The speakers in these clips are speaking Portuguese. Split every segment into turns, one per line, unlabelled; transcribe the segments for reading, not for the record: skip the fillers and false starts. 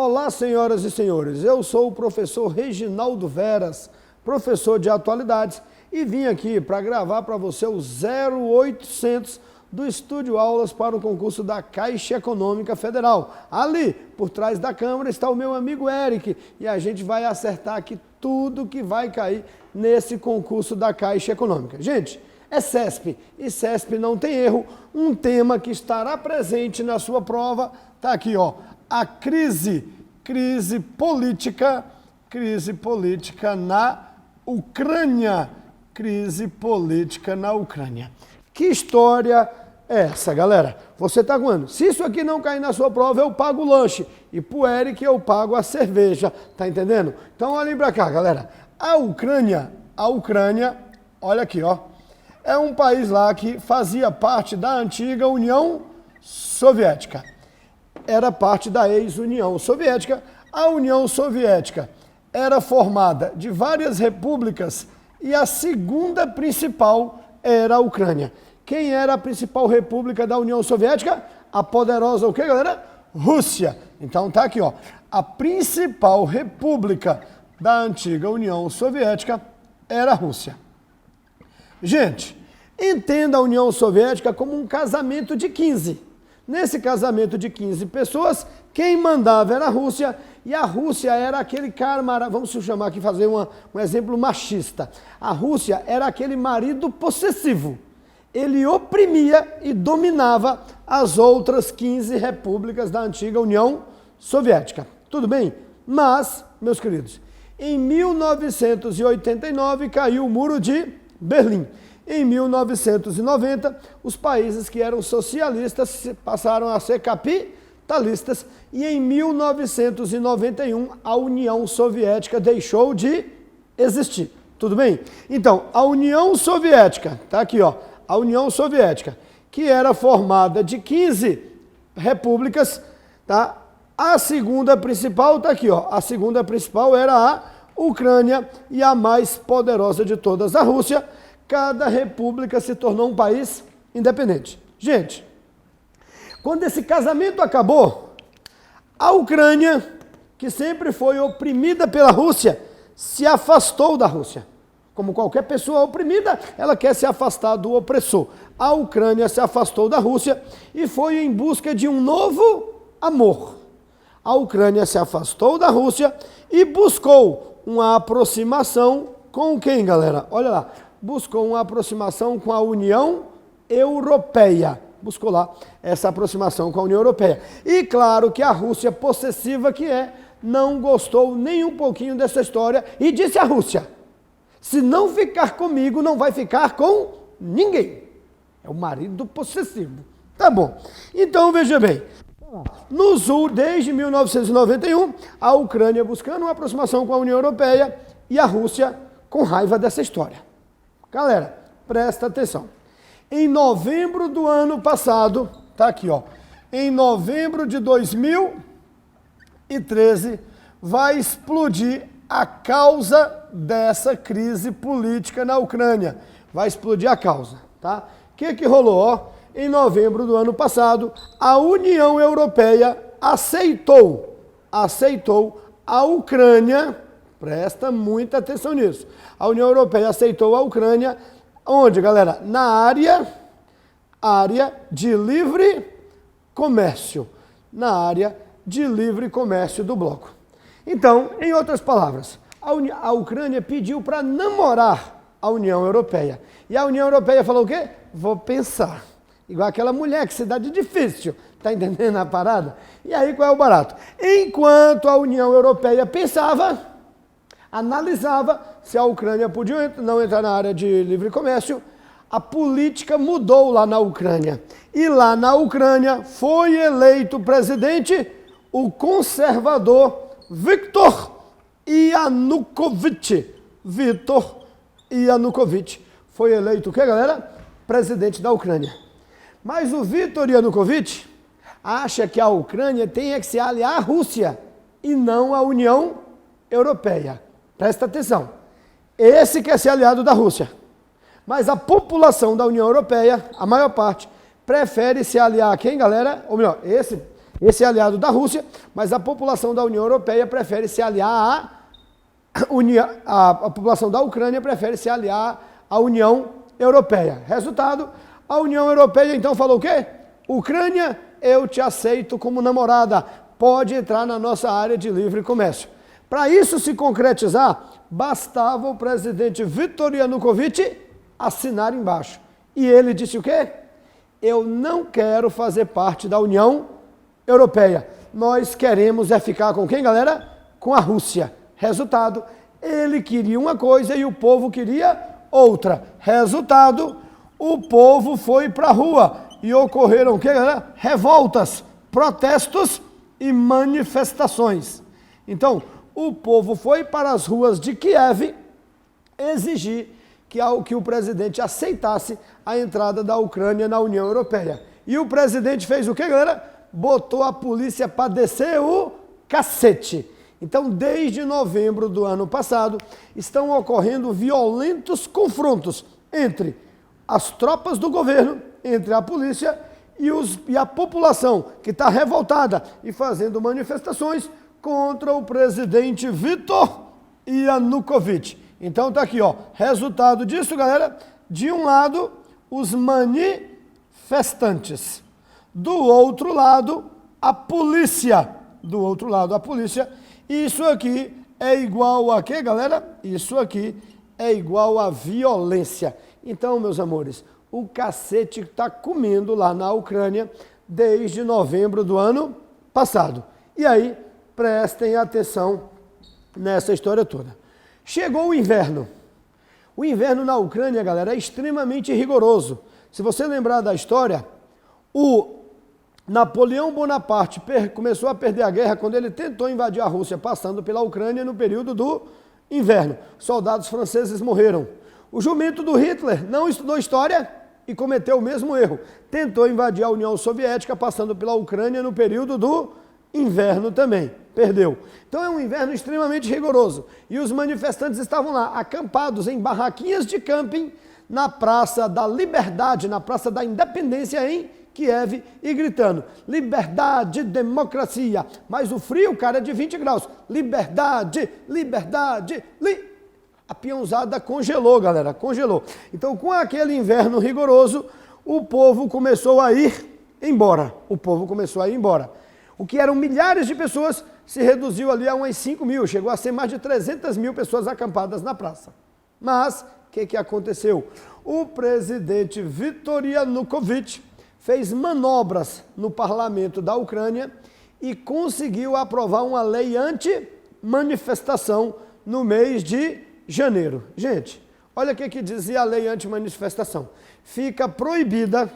Olá, senhoras e senhores, eu sou o professor Reginaldo Veras, professor de atualidades, e vim aqui para gravar para você o 0800 do Estúdio Aulas para o concurso da Caixa Econômica Federal. Ali, por trás da câmera, está o meu amigo Eric, e a gente vai acertar aqui tudo que vai cair nesse concurso da Caixa Econômica. Gente, é CESP, e CESP não tem erro. Um tema que estará presente na sua prova, tá aqui, ó, a crise política na Ucrânia, crise política na Ucrânia. Que história é essa, galera? Você tá aguardando? Se isso aqui não cair na sua prova, eu pago o lanche, e pro Eric eu pago a cerveja, tá entendendo? Então olhem pra cá, galera. A Ucrânia, olha aqui, ó, é um país lá que fazia parte da antiga União Soviética. Era parte da ex-União Soviética. A União Soviética era formada de várias repúblicas e a segunda principal era a Ucrânia. Quem era a principal república da União Soviética? A poderosa o quê, galera? Rússia. Então tá aqui, ó. A principal república da antiga União Soviética era a Rússia. Gente, entenda a União Soviética como um casamento de 15. Nesse casamento de 15 pessoas, quem mandava era a Rússia, e a Rússia era aquele cara, vamos se chamar aqui, fazer um exemplo machista. A Rússia era aquele marido possessivo. Ele oprimia e dominava as outras 15 repúblicas da antiga União Soviética. Tudo bem? Mas, meus queridos, em 1989 caiu o Muro de Berlim. Em 1990, os países que eram socialistas passaram a ser capitalistas, e em 1991 a União Soviética deixou de existir. Tudo bem? Então, a União Soviética, tá aqui, ó, a União Soviética, que era formada de 15 repúblicas, tá? A segunda principal tá aqui, ó, a segunda principal era a Ucrânia, e a mais poderosa de todas, a Rússia. Cada república se tornou um país independente. Gente, quando esse casamento acabou, a Ucrânia, que sempre foi oprimida pela Rússia, se afastou da Rússia. Como qualquer pessoa oprimida, ela quer se afastar do opressor. A Ucrânia se afastou da Rússia e foi em busca de um novo amor. A Ucrânia se afastou da Rússia e buscou uma aproximação com quem, galera? Olha lá. Buscou uma aproximação com a União Europeia. Buscou lá essa aproximação com a União Europeia. E claro que a Rússia, possessiva que é, não gostou nem um pouquinho dessa história e disse à Rússia: se não ficar comigo, não vai ficar com ninguém. É o marido possessivo. Tá bom. Então, veja bem. No Sul, desde 1991, a Ucrânia buscando uma aproximação com a União Europeia e a Rússia com raiva dessa história. Galera, presta atenção. Em novembro do ano passado, tá aqui, ó. Em novembro de 2013, vai explodir a causa dessa crise política na Ucrânia. Vai explodir a causa, tá? O que rolou, ó? Em novembro do ano passado, a União Europeia aceitou a Ucrânia. Presta muita atenção nisso. A União Europeia aceitou a Ucrânia, onde, galera? Na área de livre comércio. Na área de livre comércio do bloco. Então, em outras palavras, a Ucrânia pediu para namorar a União Europeia. E a União Europeia falou o quê? Vou pensar. Igual aquela mulher que se dá de difícil. Tá entendendo a parada? E aí, qual é o barato? Enquanto a União Europeia pensava, analisava se a Ucrânia podia não entrar na área de livre comércio, a política mudou lá na Ucrânia. E lá na Ucrânia foi eleito presidente o conservador Viktor Yanukovych. Viktor Yanukovych foi eleito o quê, galera? Presidente da Ucrânia. Mas o Viktor Yanukovych acha que a Ucrânia tem que se aliar à Rússia e não à União Europeia. Presta atenção, esse quer ser aliado da Rússia, mas a população da União Europeia, a maior parte, prefere se aliar a quem, galera? Ou melhor, esse Esse é aliado da Rússia, mas a população da União Europeia prefere se aliar a população da Ucrânia prefere se aliar à União Europeia. Resultado, a União Europeia então falou o quê? Ucrânia, eu te aceito como namorada, pode entrar na nossa área de livre comércio. Para isso se concretizar, bastava o presidente Viktor Yanukovych assinar embaixo. E ele disse o quê? Eu não quero fazer parte da União Europeia. Nós queremos é ficar com quem, galera? Com a Rússia. Resultado, ele queria uma coisa e o povo queria outra. Resultado, o povo foi para a rua e ocorreram o quê, galera? Revoltas, protestos e manifestações. Então, o povo foi para as ruas de Kiev exigir que o presidente aceitasse a entrada da Ucrânia na União Europeia. E o presidente fez o quê, galera? Botou a polícia para descer o cacete. Então, desde novembro do ano passado, estão ocorrendo violentos confrontos entre as tropas do governo, entre a polícia e a população, que está revoltada e fazendo manifestações contra o presidente Viktor Yanukovych. Então tá aqui, ó, resultado disso, galera, de um lado, os manifestantes, do outro lado, a polícia, Isso aqui é igual a quê, galera? Isso aqui é igual a violência. Então, meus amores, o cacete está comendo lá na Ucrânia desde novembro do ano passado. E aí, prestem atenção nessa história toda. Chegou o inverno. O inverno na Ucrânia, galera, é extremamente rigoroso. Se você lembrar da história, o Napoleão Bonaparte começou a perder a guerra quando ele tentou invadir a Rússia, passando pela Ucrânia no período do inverno. Soldados franceses morreram. O jumento do Hitler não estudou história e cometeu o mesmo erro. Tentou invadir a União Soviética, passando pela Ucrânia no período do inverno também. Perdeu. Então é um inverno extremamente rigoroso. E os manifestantes estavam lá, acampados em barraquinhas de camping, na Praça da Liberdade, na Praça da Independência em Kiev, e gritando, liberdade, democracia. Mas o frio, cara, é de 20 graus. Liberdade, liberdade, A peãozada congelou, galera, congelou. Então, com aquele inverno rigoroso, o povo começou a ir embora. O que eram milhares de pessoas se reduziu ali a umas 5 mil, chegou a ser mais de 300 mil pessoas acampadas na praça. Mas, o que aconteceu? O presidente Viktor Yanukovych fez manobras no parlamento da Ucrânia e conseguiu aprovar uma lei anti-manifestação no mês de janeiro. Gente, olha o que dizia a lei anti-manifestação. Fica proibida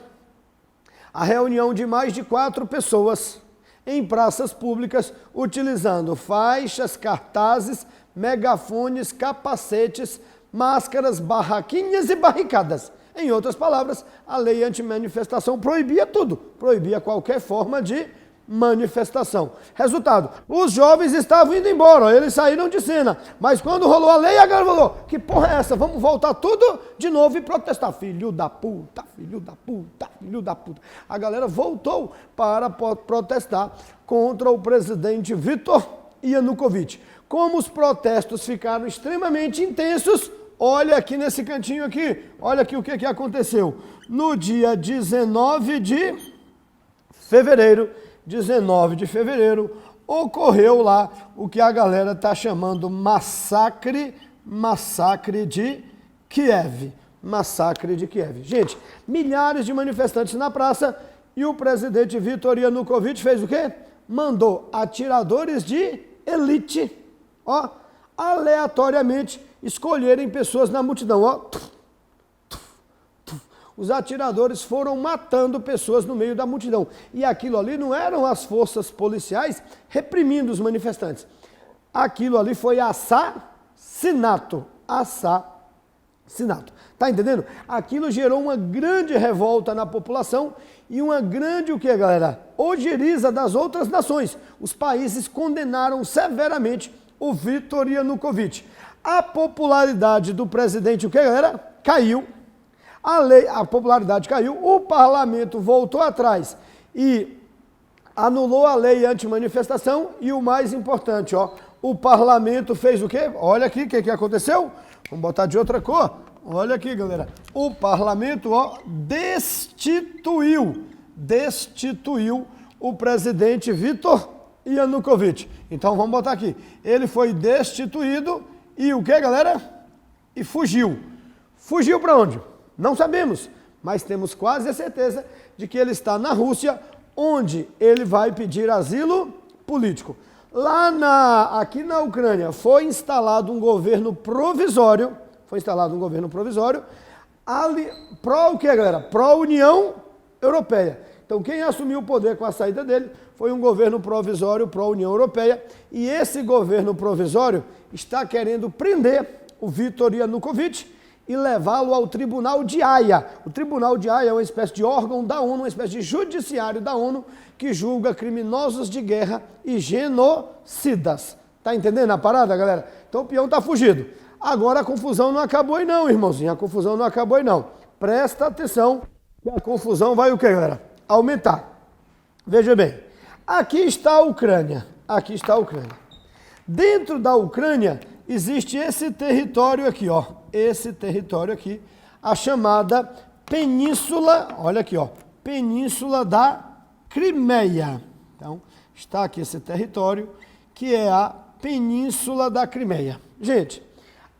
a reunião de mais de 4 pessoas em praças públicas, utilizando faixas, cartazes, megafones, capacetes, máscaras, barraquinhas e barricadas. Em outras palavras, a lei anti-manifestação proibia tudo, proibia qualquer forma de manifestação. Resultado, os jovens estavam indo embora, eles saíram de cena, mas quando rolou a lei, a galera falou, que porra é essa? Vamos voltar tudo de novo e protestar. Filho da puta, filho da puta, filho da puta. A galera voltou para protestar contra o presidente Viktor Yanukovych. Como os protestos ficaram extremamente intensos, olha aqui nesse cantinho aqui, olha aqui o que aconteceu. No dia 19 de fevereiro, ocorreu lá o que a galera está chamando massacre de Kiev. Massacre de Kiev. Gente, milhares de manifestantes na praça e o presidente Viktor Yanukovych fez o quê? Mandou atiradores de elite, ó, aleatoriamente escolherem pessoas na multidão, ó. Os atiradores foram matando pessoas no meio da multidão. E aquilo ali não eram as forças policiais reprimindo os manifestantes. Aquilo ali foi assassinato. Tá entendendo? Aquilo gerou uma grande revolta na população e uma grande, o que, galera? Ojeriza das outras nações. Os países condenaram severamente o Viktor Yanukovych. A popularidade do presidente, o que, galera? Caiu. A popularidade caiu, o parlamento voltou atrás e Anulou a lei anti-manifestação e o mais importante, ó, o parlamento fez o quê? Olha aqui o que aconteceu. Vamos botar de outra cor. Olha aqui, galera. O parlamento, ó, destituiu o presidente Viktor Yanukovych. Então vamos botar aqui. Ele foi destituído e o que, galera? E fugiu. Fugiu para onde? Não sabemos, mas temos quase a certeza de que ele está na Rússia, onde ele vai pedir asilo político. Aqui na Ucrânia foi instalado um governo provisório, pró o que, galera? Pró-União Europeia. Então quem assumiu o poder com a saída dele foi um governo provisório pró-União Europeia, e esse governo provisório está querendo prender o Viktor Yanukovych e levá-lo ao Tribunal de Haia. O Tribunal de Haia é uma espécie de órgão da ONU, uma espécie de judiciário da ONU que julga criminosos de guerra e genocidas. Tá entendendo a parada, galera? Então o peão tá fugido. Agora a confusão não acabou aí não, irmãozinho. A confusão não acabou aí não. Presta atenção que a confusão vai o quê, galera? Aumentar. Veja bem, aqui está a Ucrânia. Dentro da Ucrânia existe esse território aqui, ó. Esse território aqui, a chamada Península, olha aqui, ó, Península da Crimeia. Então, está aqui esse território, que é a Península da Crimeia. Gente,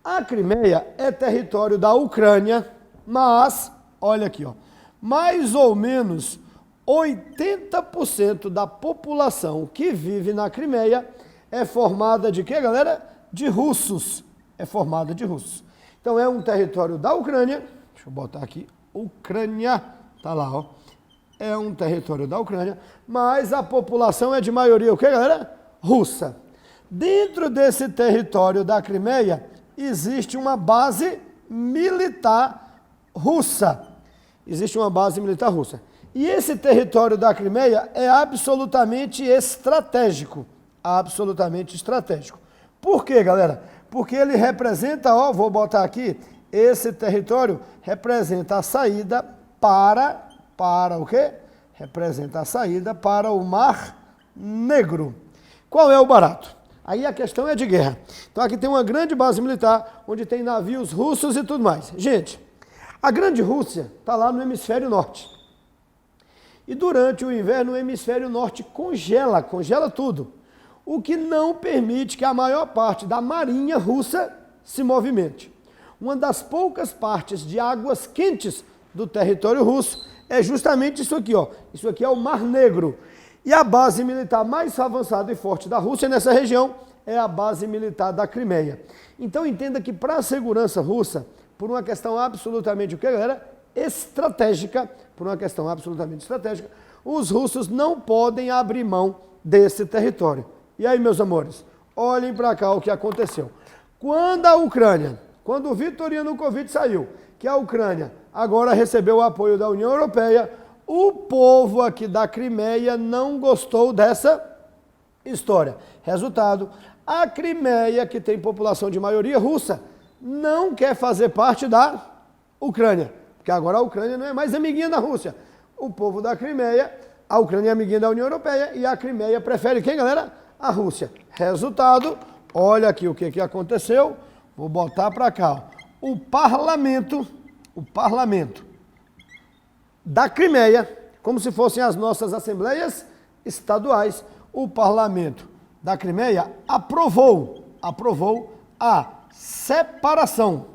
a Crimeia é território da Ucrânia, mas, olha aqui, ó, mais ou menos 80% da população que vive na Crimeia é formada de quê, galera? De russos. É formada de russos. Então é um território da Ucrânia, deixa eu botar aqui, Ucrânia, tá lá, ó. É um território da Ucrânia, mas a população é de maioria, o que, galera? Russa. Dentro desse território da Crimeia, existe uma base militar russa. E esse território da Crimeia é absolutamente estratégico. Por quê, galera? Porque ele representa, ó, vou botar aqui, esse território representa a saída para o quê? Representa a saída para o Mar Negro. Qual é o barato? Aí a questão é de guerra. Então aqui tem uma grande base militar, onde tem navios russos e tudo mais. Gente, a grande Rússia está lá no hemisfério norte. E durante o inverno, o hemisfério norte congela tudo, o que não permite que a maior parte da marinha russa se movimente. Uma das poucas partes de águas quentes do território russo é justamente isso aqui, ó. Isso aqui é o Mar Negro. E a base militar mais avançada e forte da Rússia nessa região é a base militar da Crimeia. Então entenda que para a segurança russa, por uma questão absolutamente, o que, galera? Estratégica, os russos não podem abrir mão desse território. E aí, meus amores, olhem para cá o que aconteceu. Quando o Viktor Yanukovych saiu, que a Ucrânia agora recebeu o apoio da União Europeia, o povo aqui da Crimeia não gostou dessa história. Resultado, a Crimeia, que tem população de maioria russa, não quer fazer parte da Ucrânia, porque agora a Ucrânia não é mais amiguinha da Rússia. O povo da Crimeia, a Ucrânia é amiguinha da União Europeia e a Crimeia prefere quem, galera? A Rússia. Resultado, olha aqui o que aconteceu, vou botar para cá, ó. O parlamento da Crimeia, como se fossem as nossas assembleias estaduais, o parlamento da Crimeia aprovou a separação.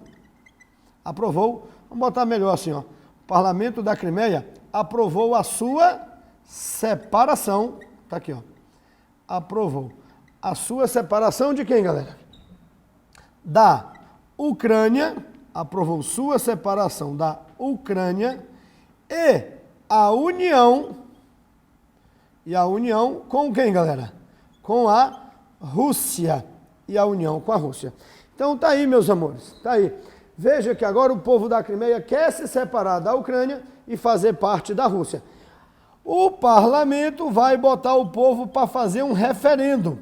Vamos botar melhor assim, ó. O parlamento da Crimeia aprovou a sua separação, tá aqui, ó. Aprovou a sua separação de quem, galera? Da Ucrânia, aprovou sua separação da Ucrânia e a união com quem, galera? Com a Rússia. E a união com a Rússia. Então tá aí, meus amores, tá aí. Veja que agora o povo da Crimeia quer se separar da Ucrânia e fazer parte da Rússia. O parlamento vai botar o povo para fazer um referendo.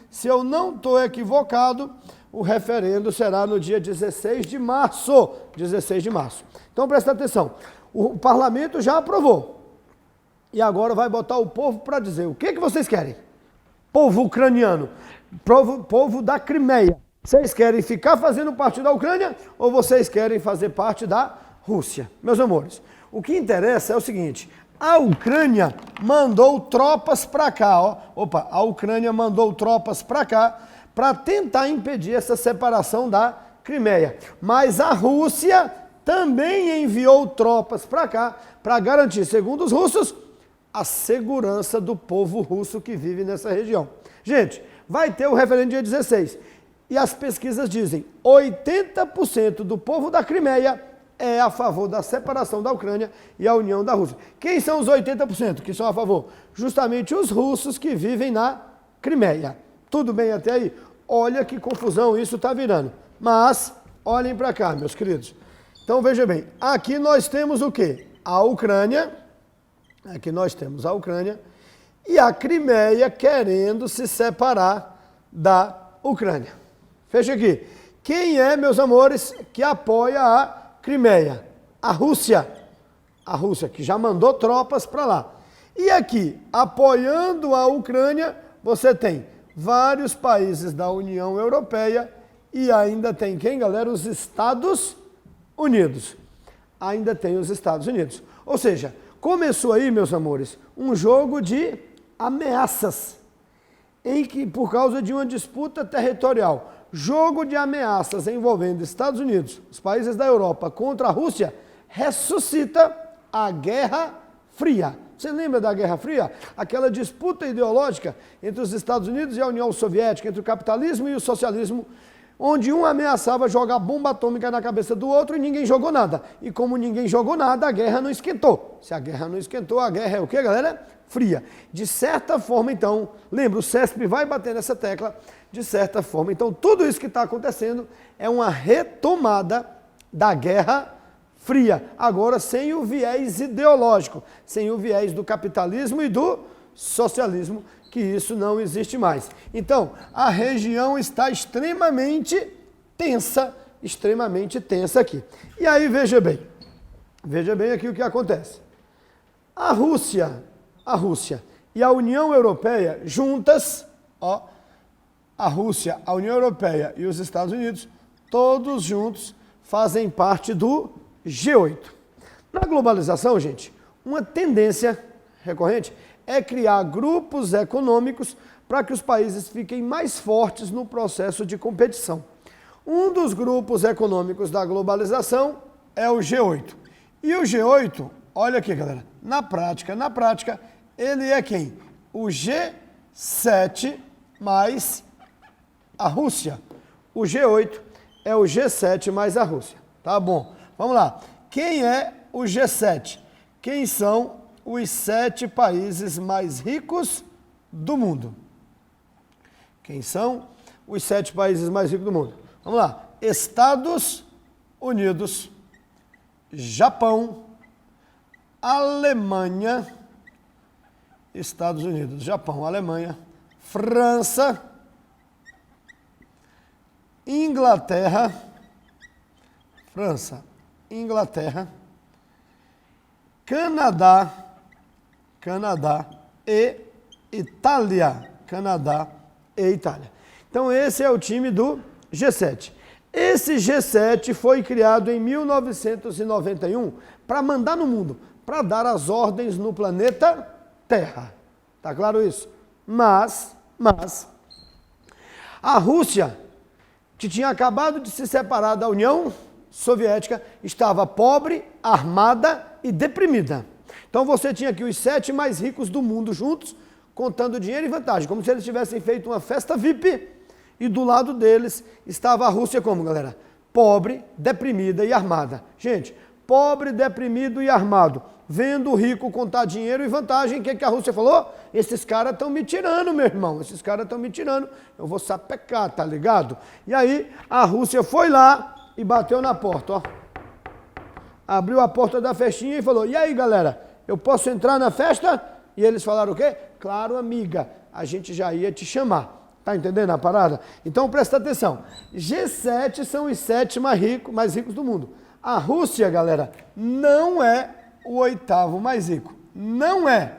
Se eu não estou equivocado, o referendo será no dia 16 de março. Então presta atenção. O parlamento já aprovou. e agora vai botar o povo para dizer o que vocês querem. Povo ucraniano, povo da Crimeia. Vocês querem ficar fazendo parte da Ucrânia ou vocês querem fazer parte da Rússia? Meus amores, o que interessa é o seguinte, a Ucrânia mandou tropas para cá, ó. Opa, a Ucrânia mandou tropas para cá para tentar impedir essa separação da Crimeia. Mas a Rússia também enviou tropas para cá para garantir, segundo os russos, a segurança do povo russo que vive nessa região. Gente, vai ter o referendo dia 16 e as pesquisas dizem 80% do povo da Crimeia é a favor da separação da Ucrânia e a união da Rússia. Quem são os 80% que são a favor? Justamente os russos que vivem na Crimeia. Tudo bem até aí? Olha que confusão isso está virando. Mas, olhem para cá, meus queridos. Então, veja bem, aqui nós temos o quê? A Ucrânia, aqui nós temos a Ucrânia, e a Crimeia querendo se separar da Ucrânia. Fecha aqui. Quem é, meus amores, que apoia a Crimeia? A Rússia. A Rússia, que já mandou tropas para lá. E aqui, apoiando a Ucrânia, você tem vários países da União Europeia e ainda tem quem, galera? Os Estados Unidos. Ainda tem os Estados Unidos. Ou seja, começou aí, meus amores, um jogo de ameaças, em que, por causa de uma disputa territorial, jogo de ameaças envolvendo Estados Unidos, os países da Europa contra a Rússia, ressuscita a Guerra Fria. Você lembra da Guerra Fria? Aquela disputa ideológica entre os Estados Unidos e a União Soviética, entre o capitalismo e o socialismo, onde um ameaçava jogar bomba atômica na cabeça do outro e ninguém jogou nada. E como ninguém jogou nada, a guerra não esquentou. Se a guerra não esquentou, a guerra é o quê, galera? Fria. De certa forma, então, lembra, o CESP vai bater nessa tecla, de certa forma. Então, tudo isso que está acontecendo é uma retomada da Guerra Fria, agora sem o viés ideológico, sem o viés do capitalismo e do socialismo, que isso não existe mais. Então, a região está extremamente tensa aqui. E aí, veja bem aqui o que acontece. A Rússia e a União Europeia juntas, ó, a Rússia, a União Europeia e os Estados Unidos, todos juntos fazem parte do G8. Na globalização, gente, uma tendência recorrente é criar grupos econômicos para que os países fiquem mais fortes no processo de competição. Um dos grupos econômicos da globalização é o G8. E o G8, olha aqui, galera, na prática, ele é quem? O G7 mais a Rússia. O G8 é o G7 mais a Rússia. Tá bom. Vamos lá. Quem é o G7? Quem são os 7 países mais ricos do mundo? Quem são os 7 países mais ricos do mundo? Vamos lá. Estados Unidos, Japão, Alemanha, Estados Unidos, Japão, Alemanha, França, Inglaterra, Canadá e Itália. Então esse é o time do G7. Esse G7 foi criado em 1991 para mandar no mundo, para dar as ordens no planeta Terra. Tá claro isso? Mas a Rússia, que tinha acabado de se separar da União Soviética, estava pobre, armada e deprimida. Então você tinha aqui os 7 mais ricos do mundo juntos, contando dinheiro e vantagem, como se eles tivessem feito uma festa VIP, e do lado deles estava a Rússia como, galera? Pobre, deprimida e armada. Gente, pobre, deprimido e armado, vendo o rico contar dinheiro e vantagem, o que a Rússia falou? Esses caras estão me tirando, meu irmão, eu vou sapecar, tá ligado? E aí a Rússia foi lá e bateu na porta, ó. Abriu a porta da festinha e falou, e aí, galera, eu posso entrar na festa? E eles falaram o quê? Claro, amiga, a gente já ia te chamar. Tá entendendo a parada? Então presta atenção. G7 são os 7 mais ricos do mundo. A Rússia, galera, não é o 8º mais rico. Não é.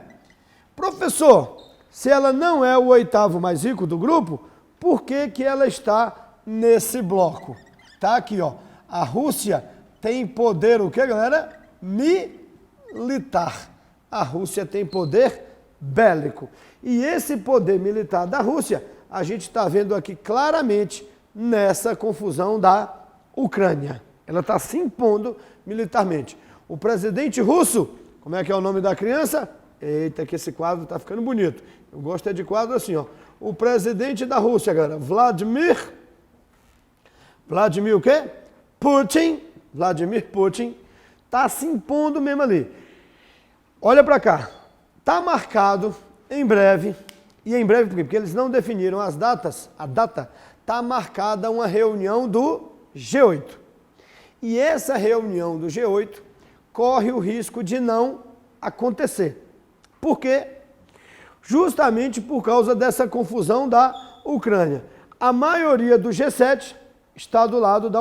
Professor, se ela não é o oitavo mais rico do grupo, por que que ela está nesse bloco? Tá aqui, ó. A Rússia tem poder, o que, galera? Militar. A Rússia tem poder bélico. E esse poder militar da Rússia, a gente está vendo aqui claramente nessa confusão da Ucrânia. Ela está se impondo militarmente. O presidente russo, como é que é o nome da criança? Eita, que esse quadro está ficando bonito. Eu gosto de quadro assim, ó. O presidente da Rússia, galera, Vladimir o quê? Vladimir Putin, está se impondo mesmo ali. Olha para cá. Está marcado em breve, e em breve por quê? Porque eles não definiram as datas, a data, está marcada uma reunião do G8. E essa reunião do G8 corre o risco de não acontecer. Por quê? Justamente por causa dessa confusão da Ucrânia. A maioria do G7 está do lado da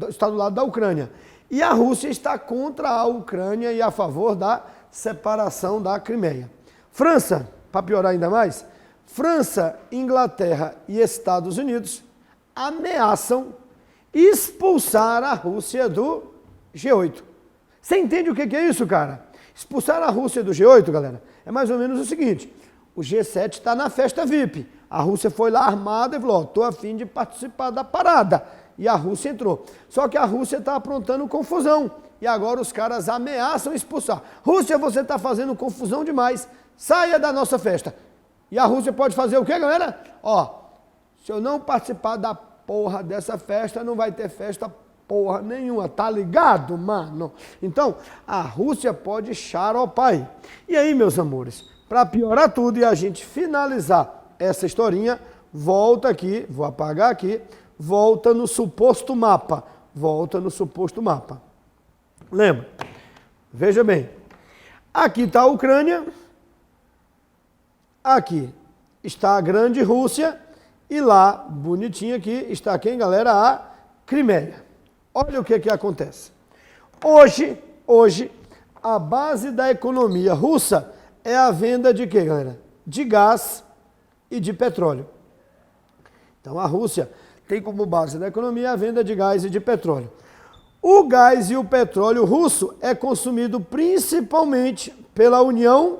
está do lado da Ucrânia. E a Rússia está contra a Ucrânia e a favor da separação da Crimeia. França, para piorar ainda mais, França, Inglaterra e Estados Unidos ameaçam expulsar a Rússia do G8. Você entende o que é isso, cara? Expulsar a Rússia do G8, galera, é mais ou menos o seguinte: o G7 está na festa VIP. A Rússia foi lá armada e falou, estou a fim de participar da parada. E a Rússia entrou. Só que a Rússia está aprontando confusão. E agora os caras ameaçam expulsar. Rússia, você está fazendo confusão demais. Saia da nossa festa. E a Rússia pode fazer o quê, galera? Ó, se eu não participar da porra dessa festa, não vai ter festa porra nenhuma. Tá ligado, mano? Então, a Rússia pode xaropar aí. E aí, meus amores, para piorar tudo e a gente finalizar essa historinha, volta aqui, vou apagar aqui, volta no suposto mapa. Volta no suposto mapa. Lembra? Veja bem. Aqui está a Ucrânia. Aqui está a grande Rússia. E lá, bonitinho aqui, está quem, galera? A Crimeia. Olha o que acontece. Hoje, a base da economia russa é a venda de quê, galera? De gás e de petróleo. Então, a Rússia tem como base da economia a venda de gás e de petróleo. O gás e o petróleo russo é consumido principalmente pela União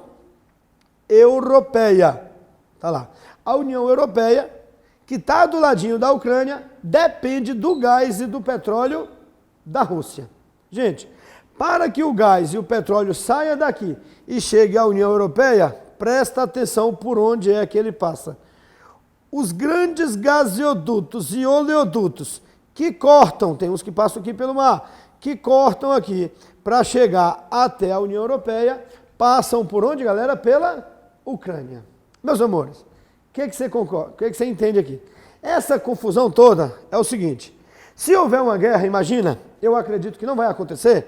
Europeia. Tá lá. A União Europeia, que está do ladinho da Ucrânia, depende do gás e do petróleo da Rússia. Gente, para que o gás e o petróleo saia daqui e chegue à União Europeia, presta atenção por onde é que ele passa. Os grandes gasodutos e oleodutos que cortam, tem uns que passam aqui pelo mar, que cortam aqui para chegar até a União Europeia, passam por onde, galera? Pela Ucrânia. Meus amores, o que você concorda? O que você entende aqui? Essa confusão toda é o seguinte: se houver uma guerra, imagina, eu acredito que não vai acontecer,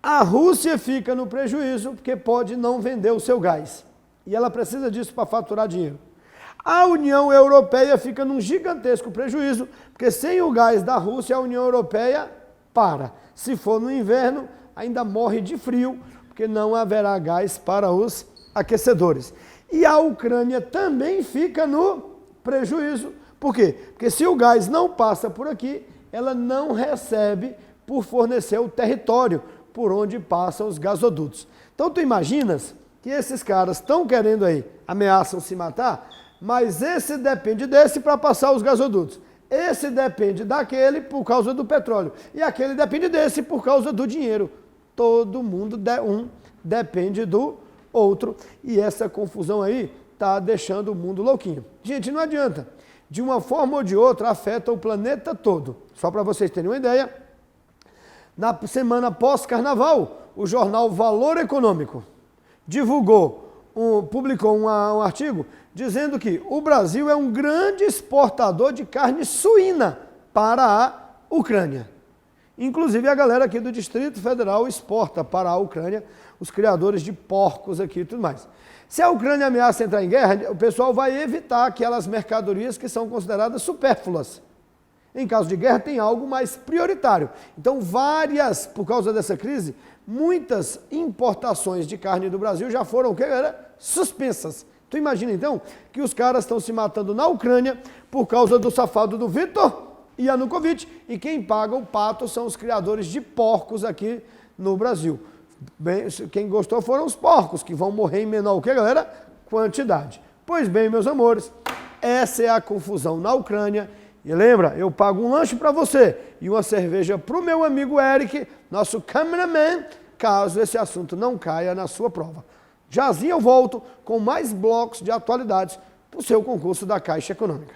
a Rússia fica no prejuízo porque pode não vender o seu gás. E ela precisa disso para faturar dinheiro. A União Europeia fica num gigantesco prejuízo, porque sem o gás da Rússia, a União Europeia para. Se for no inverno, ainda morre de frio, porque não haverá gás para os aquecedores. E a Ucrânia também fica no prejuízo. Por quê? Porque se o gás não passa por aqui, ela não recebe por fornecer o território por onde passam os gasodutos. Então tu imaginas que esses caras estão querendo aí, ameaçam se matar, mas esse depende desse para passar os gasodutos. Esse depende daquele por causa do petróleo. E aquele depende desse por causa do dinheiro. Todo mundo, depende do outro. E essa confusão aí está deixando o mundo louquinho. Gente, não adianta. De uma forma ou de outra, afeta o planeta todo. Só para vocês terem uma ideia, na semana pós-carnaval, o jornal Valor Econômico publicou um artigo dizendo que o Brasil é um grande exportador de carne suína para a Ucrânia. Inclusive a galera aqui do Distrito Federal exporta para a Ucrânia, os criadores de porcos aqui e tudo mais. Se a Ucrânia ameaça entrar em guerra, o pessoal vai evitar aquelas mercadorias que são consideradas supérfluas. Em caso de guerra, tem algo mais prioritário. Então, por causa dessa crise, muitas importações de carne do Brasil já foram, suspensas. Tu imagina então que os caras estão se matando na Ucrânia por causa do safado do Viktor Yanukovych, e quem paga o pato são os criadores de porcos aqui no Brasil. Bem, quem gostou foram os porcos, que vão morrer em menor quantidade. Pois bem, meus amores, essa é a confusão na Ucrânia. E lembra, eu pago um lanche para você e uma cerveja para o meu amigo Eric, nosso cameraman, caso esse assunto não caia na sua prova. Jazinho eu volto com mais blocos de atualidades para o seu concurso da Caixa Econômica.